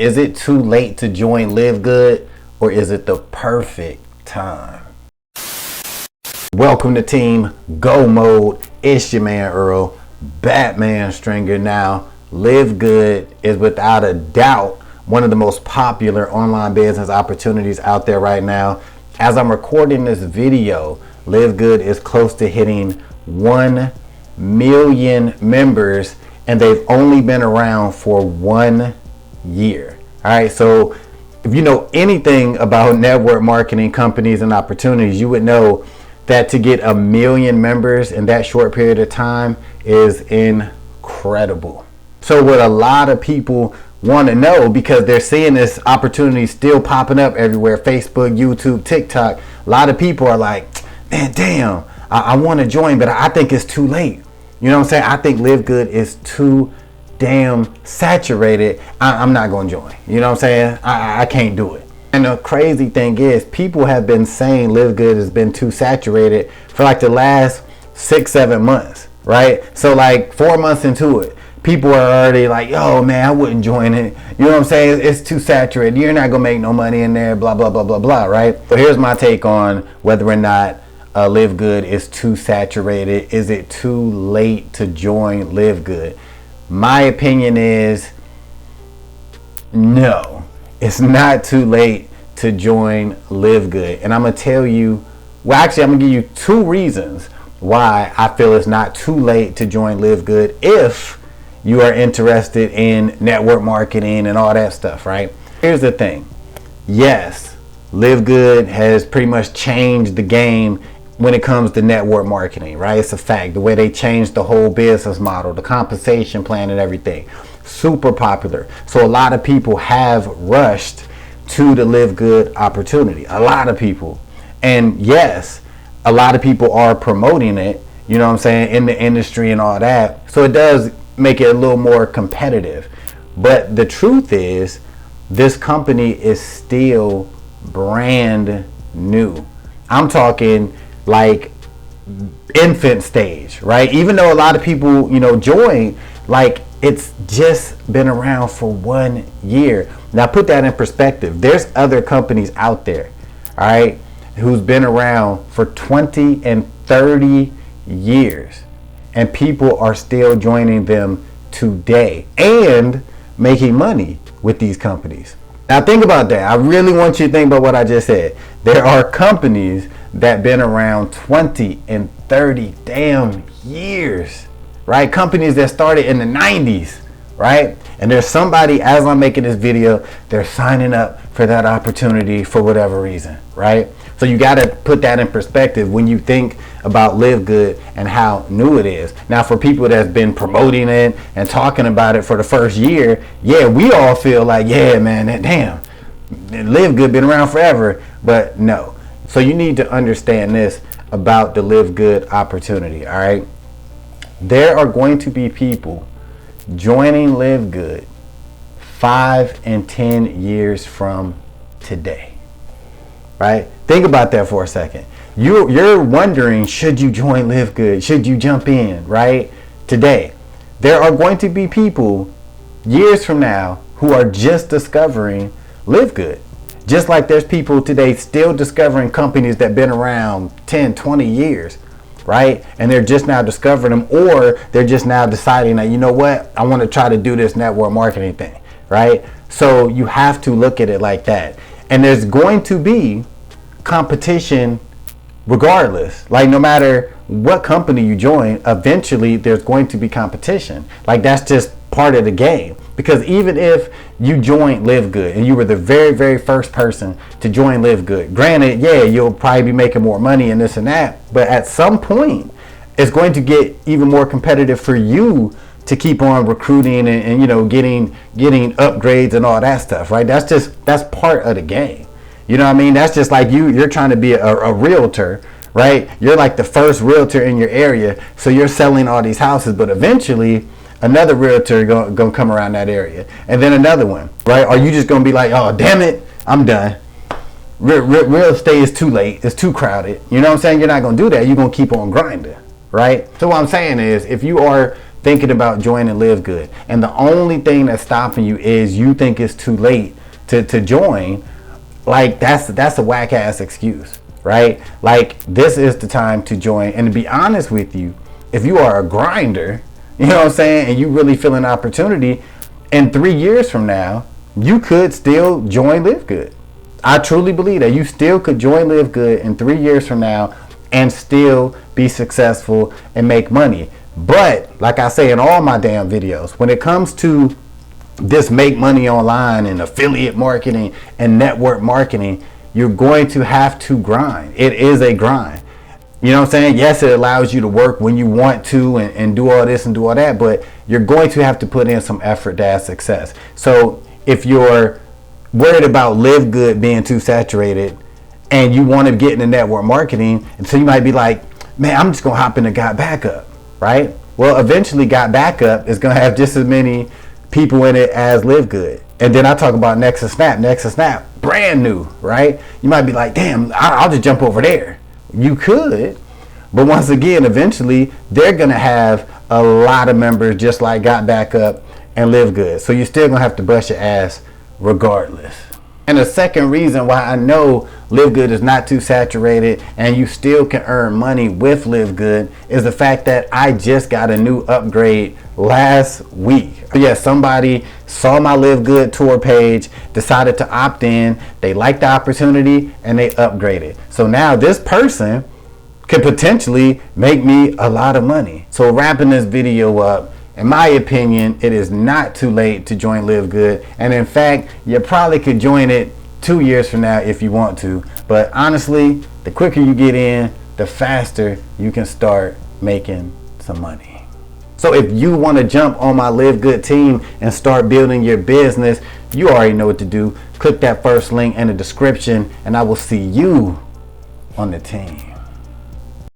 is it too late to join LiveGood, or is it the perfect time? Welcome to Team Go Mode. It's your man Earl, Batman Stringer. Now, LiveGood is without a doubt one of the most popular online business opportunities out there right now. As I'm recording this video, LiveGood is close to hitting 1 million members, and they've only been around for 1 year. All right, so if you know anything about network marketing companies and opportunities, you would know that to get 1 million members in that short period of time is incredible. So what a lot of people want to know, because they're seeing this opportunity still popping up everywhere, Facebook, YouTube, TikTok, a lot of people are like, man, damn, I want to join, but I think it's too late. You know what I'm saying? I think LiveGood is too damn saturated. I'm not going to join. You know what I'm saying? I can't do it. And the crazy thing is, people have been saying LiveGood has been too saturated for like the last 6-7 months, right? So like 4 months into it, people are already like, yo, man, I wouldn't join it. You know what I'm saying? It's too saturated. You're not going to make no money in there, blah, blah, blah, blah, blah, right? So here's my take on whether or not LiveGood is too saturated. Is it too late to join LiveGood? My opinion is no, it's not too late to join LiveGood. And I'm going to tell you, well, actually, I'm going to give you 2 reasons why I feel it's not too late to join LiveGood if you are interested in network marketing and all that stuff, right? Here's the thing. Yes, LiveGood has pretty much changed the game when it comes to network marketing, right? It's a fact. The way they changed the whole business model, the compensation plan and everything, super popular. So a lot of people have rushed to the LiveGood opportunity, a lot of people. And yes, a lot of people are promoting it, you know what I'm saying, in the industry and all that. So it does make it a little more competitive. But the truth is, this company is still brand new. I'm talking like infant stage, right? Even though a lot of people, join, like it's just been around for 1 year. Now put that in perspective. There's other companies out there, all right, who's been around for 20 and 30 years, and people are still joining them today and making money with these companies. Now think about that. I really want you to think about what I just said. There are companies that been around 20 and 30 damn years, right? Companies that started in the 90s, right? And there's somebody, as I'm making this video, they're signing up for that opportunity for whatever reason, right? So you got to put that in perspective when you think about LiveGood and how new it is. Now, for people that's been promoting it and talking about it for the first year, yeah, we all feel like, yeah, man, damn, LiveGood been around forever, but no. So you need to understand this about the LiveGood opportunity, all right? There are going to be people joining LiveGood 5 and 10 years from today, right? Think about that for a second. You're wondering, should you join LiveGood? Should you jump in, right? Today, there are going to be people years from now who are just discovering LiveGood. Just like there's people today still discovering companies that have been around 10, 20 years, right? And they're just now discovering them, or they're just now deciding that, you know what, I want to try to do this network marketing thing, right? So you have to look at it like that. And there's going to be competition regardless. Like no matter what company you join, eventually there's going to be competition. Like that's just part of the game. Because even if you joined LiveGood and you were the very, very first person to join LiveGood, granted, yeah, you'll probably be making more money and this and that, but at some point, it's going to get even more competitive for you to keep on recruiting and getting upgrades and all that stuff, right? That's part of the game. You know what I mean? That's just like you're trying to be a realtor, right? You're like the first realtor in your area, so you're selling all these houses, but eventually another realtor gonna come around that area, and then another one, right? Are you just gonna be like, oh damn it, I'm done, real estate is too late, it's too crowded? You know what I'm saying? You're not gonna do that. You're gonna keep on grinding, right? So what I'm saying is, if you are thinking about joining LiveGood, and the only thing that's stopping you is you think it's too late to join, like that's a whack ass excuse, right? Like, this is the time to join. And to be honest with you, if you are a grinder, you know what I'm saying, and you really feel an opportunity, in 3 years from now, you could still join LiveGood. I truly believe that you still could join LiveGood in 3 years from now and still be successful and make money. But like I say in all my damn videos, when it comes to this make money online and affiliate marketing and network marketing, you're going to have to grind. It is a grind. You know what I'm saying? Yes, it allows you to work when you want to and do all this and do all that, but you're going to have to put in some effort to have success. So if you're worried about LiveGood being too saturated and you want to get into network marketing, and so you might be like, man, I'm just going to hop into Got Backup, right? Well, eventually Got Backup is going to have just as many people in it as LiveGood. And then I talk about Nexus Snap, brand new, right? You might be like, damn, I'll just jump over there. You could, but once again, eventually they're gonna have a lot of members just like Got Backup and LiveGood. So you're still gonna have to bust your ass regardless. And the second reason why I know LiveGood is not too saturated and you still can earn money with LiveGood is the fact that I just got a new upgrade last week. Yeah, somebody saw my LiveGood tour page, decided to opt in, they liked the opportunity, and they upgraded. So now this person could potentially make me a lot of money. So wrapping this video up, in my opinion, it is not too late to join LiveGood. And in fact, you probably could join it 2 years from now if you want to. But honestly, the quicker you get in, the faster you can start making some money. So if you want to jump on my LiveGood team and start building your business, you already know what to do. Click that first link in the description and I will see you on the team.